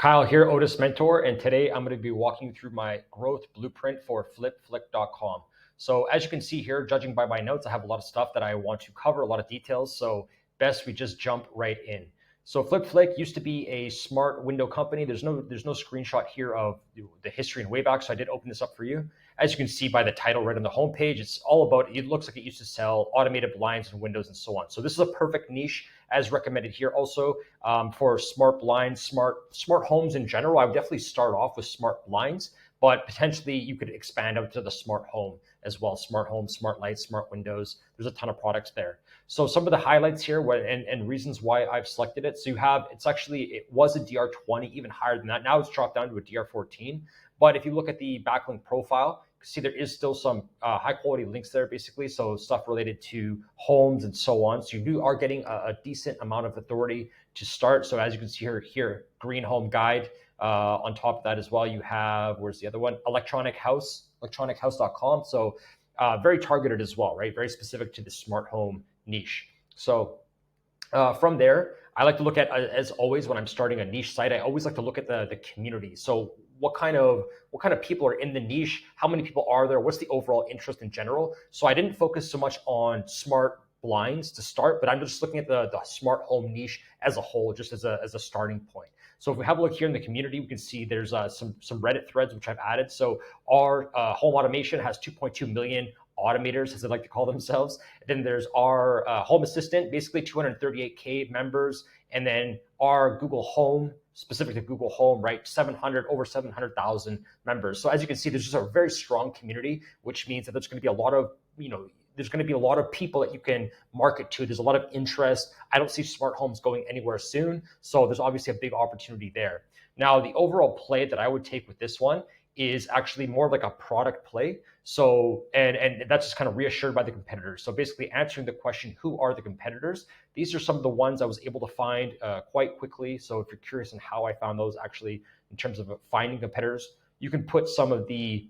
Kyle here, Odys Mentor, and today I'm going to be walking you through my growth blueprint for flipflick.com. So as you can see here, judging by my notes, I have a lot of stuff that I want to cover, a lot of details, so best we just jump right in. So FlipFlick used to be a smart window company. There's no screenshot here of the history and way back, so I did open this up for you. As you can see by the title right on the homepage, it's all about, it looks like it used to sell automated blinds and windows and so on. So this is a perfect niche as recommended here also for smart blinds, smart homes in general. I would definitely start off with smart blinds, but potentially you could expand out to the smart home as well. Smart home, smart lights, smart windows. There's a ton of products there. So some of the highlights here and reasons why I've selected it. So you have, it was a DR20, even higher than that. Now it's dropped down to a DR14. But if you look at the backlink profile, see there is still some high quality links there basically. So stuff related to homes and so on. So you are getting a decent amount of authority to start. So as you can see here, Green Home Guide. On top of that as well, you have, where's the other one? electronichouse.com. So very targeted as well, right? Very specific to the smart home niche. So from there, I like to look at, as always, when I'm starting a niche site, I always like to look at the community. So what kind of people are in the niche? How many people are there? What's the overall interest in general? So I didn't focus so much on smart blinds to start, but I'm just looking at the smart home niche as a whole, just as a starting point. So if we have a look here in the community, we can see there's some Reddit threads which I've added. So our home automation has 2.2 million automators, as they like to call themselves. And then there's our home assistant, basically 238K members. And then our Google Home, specific to Google Home, right? Over 700,000 members. So as you can see, there's just a very strong community, which means that there's going to be a lot of, there's going to be a lot of people that you can market to. There's a lot of interest. I don't see smart homes going anywhere soon. So there's obviously a big opportunity there. Now, the overall play that I would take with this one is actually more like a product play. So, and that's just kind of reassured by the competitors. So basically answering the question, who are the competitors? These are some of the ones I was able to find quite quickly. So if you're curious on how I found those actually in terms of finding competitors, you can put some of the,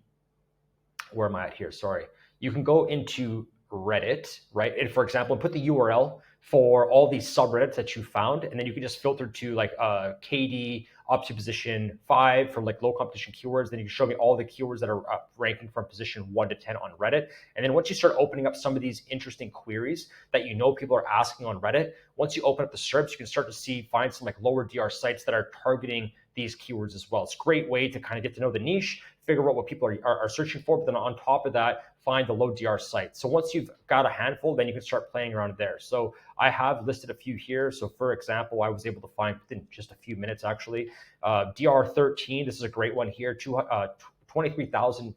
where am I at here? Sorry. You can go into Reddit, right? And for example, put the URL for all these subreddits that you found, and then you can just filter to like KD up to position 5 for like low competition keywords. Then you can show me all the keywords that are ranking from position 1 to 10 on Reddit. And then once you start opening up some of these interesting queries that people are asking on Reddit, once you open up the SERPs, you can start to find some like lower DR sites that are targeting these keywords as well. It's a great way to kind of get to know the niche, figure out what people are searching for, but then on top of that, find the low DR sites. So once you've got a handful, then you can start playing around there. So I have listed a few here. So for example, I was able to find within just a few minutes actually, DR13, this is a great one here, 23,000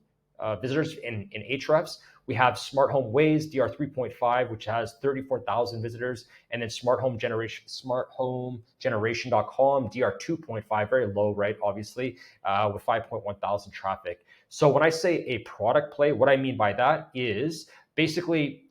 visitors in Ahrefs. We have Smart Home Ways, DR3.5, which has 34,000 visitors, and then smarthomegeneration.com, DR2.5, very low, right? Obviously, with 5.1 thousand traffic. So when I say a product play, what I mean by that is basically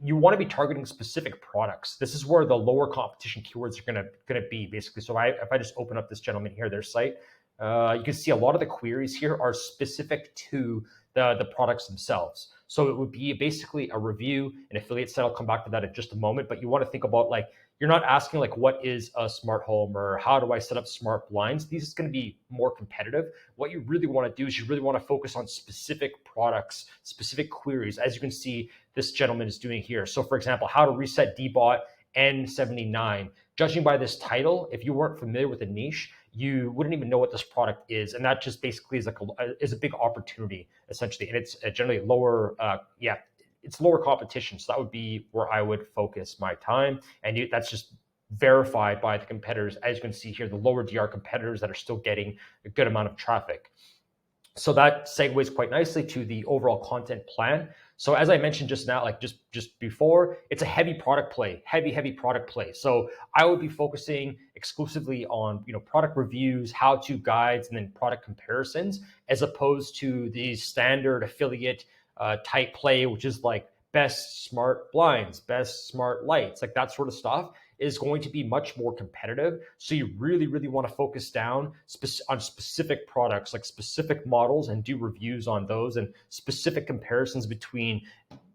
you want to be targeting specific products. This is where the lower competition keywords are gonna be basically. So if I just open up this gentleman here, their site, you can see a lot of the queries here are specific to the products themselves. So it would be basically a review, an affiliate site. I'll come back to that in just a moment, but you want to think about like, you're not asking like, what is a smart home or how do I set up smart blinds? These is going to be more competitive. What you really want to do is you really want to focus on specific products, specific queries, as you can see this gentleman is doing here. So for example, how to reset DBOT N79. Judging by this title, if you weren't familiar with the niche, you wouldn't even know what this product is. And that just basically is like a big opportunity essentially. And it's generally lower, it's lower competition. So that would be where I would focus my time. And that's just verified by the competitors. As you can see here, the lower DR competitors that are still getting a good amount of traffic. So that segues quite nicely to the overall content plan. So as I mentioned just now, like just before, it's a heavy product play, heavy product play. So I would be focusing exclusively on product reviews, how-to guides, and then product comparisons, as opposed to the standard affiliate type play, which is like best smart blinds, best smart lights, like that sort of stuff is going to be much more competitive. So you really want to focus down on specific products, like specific models, and do reviews on those and specific comparisons between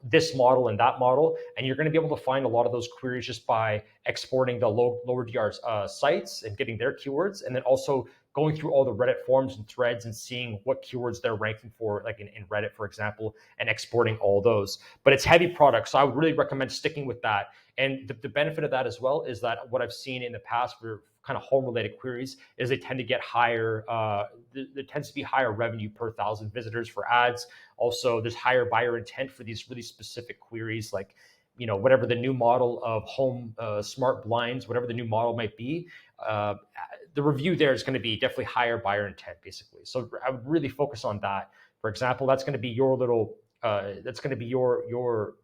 this model and that model, and you're going to be able to find a lot of those queries just by exporting the lower DR sites and getting their keywords, and then also going through all the Reddit forums and threads and seeing what keywords they're ranking for, like in Reddit, for example, and exporting all those. But it's heavy product, so I would really recommend sticking with that. And the benefit of that as well is that what I've seen in the past for kind of home related queries is they tend to get higher, there tends to be higher revenue per 1,000 visitors for ads. Also, there's higher buyer intent for these really specific queries, like, whatever the new model of home smart blinds, whatever the new model might be, the review there is going to be definitely higher buyer intent, basically. So I would really focus on that. For example, that's going to be your little, that's going to be your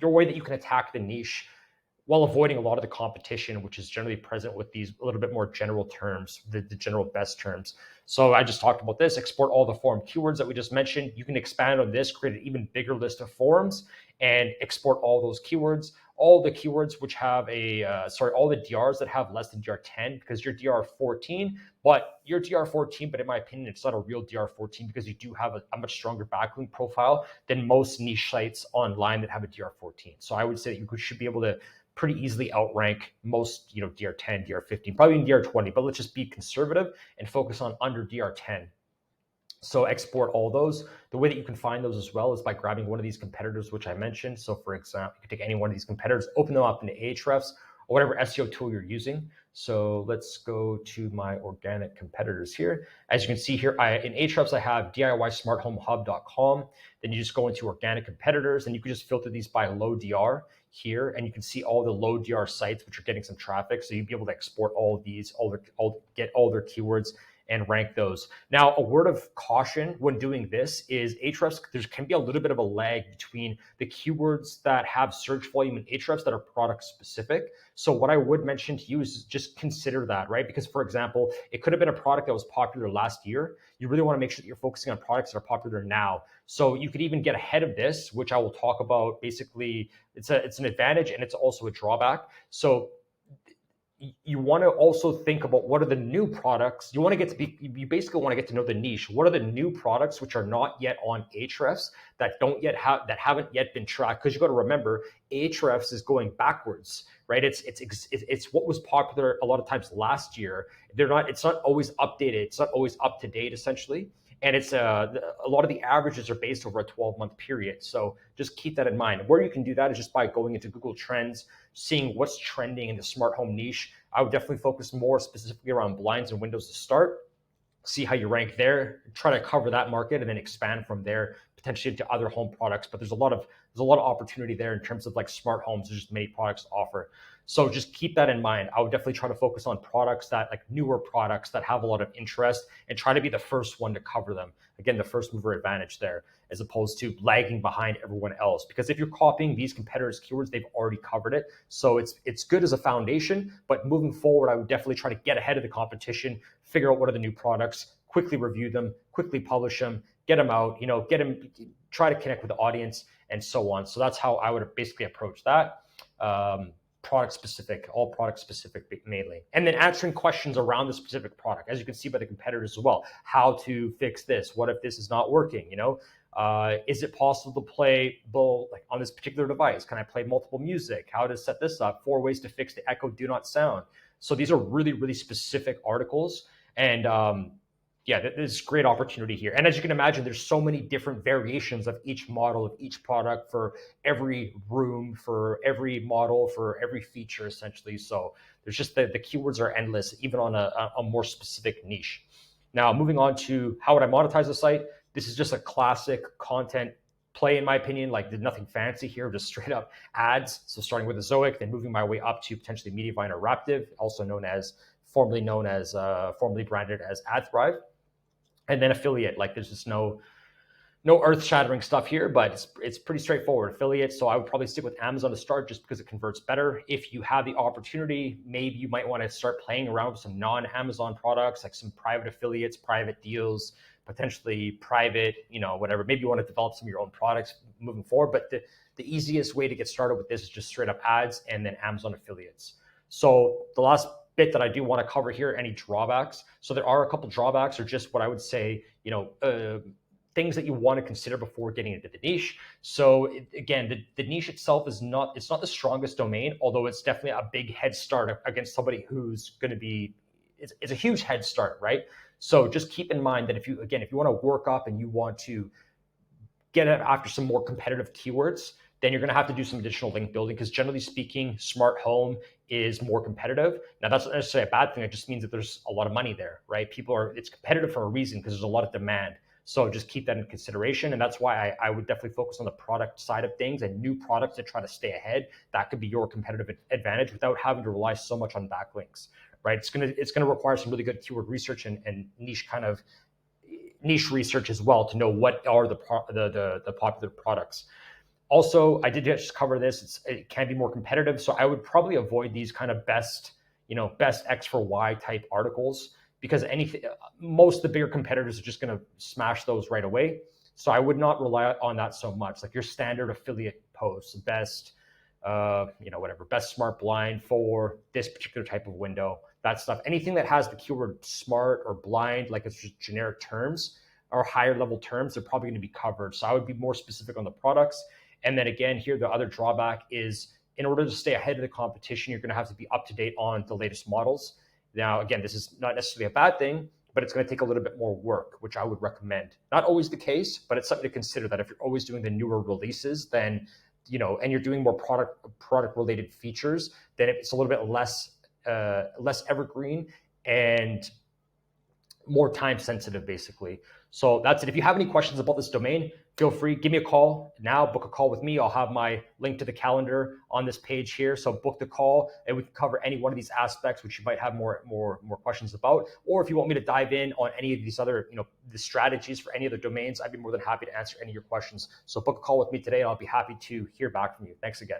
way that you can attack the niche while avoiding a lot of the competition, which is generally present with these a little bit more general terms, the general best terms. So I just talked about this, export all the forum keywords that we just mentioned. You can expand on this, create an even bigger list of forums, and export all those keywords, all the keywords which have all the DRs that have less than DR10, because you're DR14, but you're DR14, but in my opinion, it's not a real DR14 because you do have a much stronger backlink profile than most niche sites online that have a DR14. So I would say that you should be able to pretty easily outrank most, DR10, DR15, probably in DR20, but let's just be conservative and focus on under DR10. So export all those. The way that you can find those as well is by grabbing one of these competitors, which I mentioned. So for example, you can take any one of these competitors, open them up into Ahrefs or whatever SEO tool you're using. So let's go to my organic competitors here. As you can see here, in Ahrefs, I have DIYSmartHomeHub.com. Then you just go into organic competitors and you can just filter these by low DR here. And you can see all the low DR sites, which are getting some traffic. So you'll be able to export all of these, get all their keywords and rank those. Now, a word of caution when doing this is Ahrefs, there can be a little bit of a lag between the keywords that have search volume in Ahrefs that are product specific. So what I would mention to you is just consider that, right? Because for example, it could have been a product that was popular last year. You really want to make sure that you're focusing on products that are popular now. So you could even get ahead of this, which I will talk about. Basically, it's an advantage and it's also a drawback. So you want to also think about what are the new products. You basically want to get to know the niche. What are the new products which are not yet on Ahrefs that haven't yet been tracked? Because you got to remember, Ahrefs is going backwards, right? It's what was popular a lot of times last year. It's not always updated. It's not always up to date, essentially. And it's a lot of the averages are based over a 12-month period. So just keep that in mind. Where you can do that is just by going into Google Trends, seeing what's trending in the smart home niche. I would definitely focus more specifically around blinds and windows to start. See how you rank there, try to cover that market, and then expand from there potentially into other home products. But there's a lot of opportunity there in terms of like smart homes. There's just many products to offer. So just keep that in mind. I would definitely try to focus on products newer products that have a lot of interest and try to be the first one to cover them. Again, the first mover advantage there, as opposed to lagging behind everyone else. Because if you're copying these competitors' keywords, they've already covered it. So it's good as a foundation, but moving forward, I would definitely try to get ahead of the competition, figure out what are the new products, quickly review them, quickly publish them, get them out, try to connect with the audience and so on. So that's how I would basically approach that. Product specific, all product specific mainly. And then answering questions around the specific product, as you can see by the competitors as well. How to fix this? What if this is not working? Is it possible to play both on this particular device? Can I play multiple music? How to set this up? 4 ways to fix the echo do not sound. So these are really, really specific articles. And there's great opportunity here. And as you can imagine, there's so many different variations of each model, of each product for every room, for every model, for every feature, essentially. So there's just the keywords are endless, even on a more specific niche. Now, moving on to how would I monetize the site? This is just a classic content play, in my opinion. Like, there's nothing fancy here, just straight up ads. So starting with the Zoic, then moving my way up to potentially Mediavine or Raptive, also formerly branded as AdThrive. And then affiliate, there's just no earth-shattering stuff here, but it's pretty straightforward. Affiliate, so I would probably stick with Amazon to start just because it converts better. If you have the opportunity, maybe you might want to start playing around with some non-Amazon products, like some private affiliates, private deals, potentially private, whatever. Maybe you want to develop some of your own products moving forward, but the easiest way to get started with this is just straight up ads and then Amazon affiliates. So the last bit that I do want to cover here, any drawbacks. So there are a couple drawbacks, or just what I would say, things that you want to consider before getting into the niche. So again, the niche itself is not, it's not the strongest domain, although it's definitely a big head start against somebody who's going to be, it's a huge head start, right? So just keep in mind that if you want to work up and you want to get after some more competitive keywords, then you're going to have to do some additional link building, because generally speaking, smart home is more competitive. Now, that's not necessarily a bad thing. It just means that there's a lot of money there, right? It's competitive for a reason, because there's a lot of demand. So just keep that in consideration. And that's why I would definitely focus on the product side of things and new products to try to stay ahead. That could be your competitive advantage without having to rely so much on backlinks, right? It's gonna require some really good keyword research and niche research as well to know what are the popular products. Also, I did just cover this. It can be more competitive, so I would probably avoid these kind of best X for Y type articles, because most of the bigger competitors are just going to smash those right away. So I would not rely on that so much. Like your standard affiliate posts, best, best smart blind for this particular type of window, that stuff. Anything that has the keyword smart or blind, like it's just generic terms or higher level terms, they're probably going to be covered. So I would be more specific on the products. And then again, here, the other drawback is, in order to stay ahead of the competition, you're going to have to be up to date on the latest models. Now, again, this is not necessarily a bad thing, but it's going to take a little bit more work, which I would recommend. Not always the case, but it's something to consider, that if you're always doing the newer releases, then, and you're doing more product related features, then it's a little bit less evergreen and more time sensitive, basically. So that's it. If you have any questions about this domain, feel free, give me a call now, book a call with me. I'll have my link to the calendar on this page here. So book the call and we can cover any one of these aspects, which you might have more questions about. Or if you want me to dive in on any of these other, the strategies for any other domains, I'd be more than happy to answer any of your questions. So book a call with me today and I'll be happy to hear back from you. Thanks again.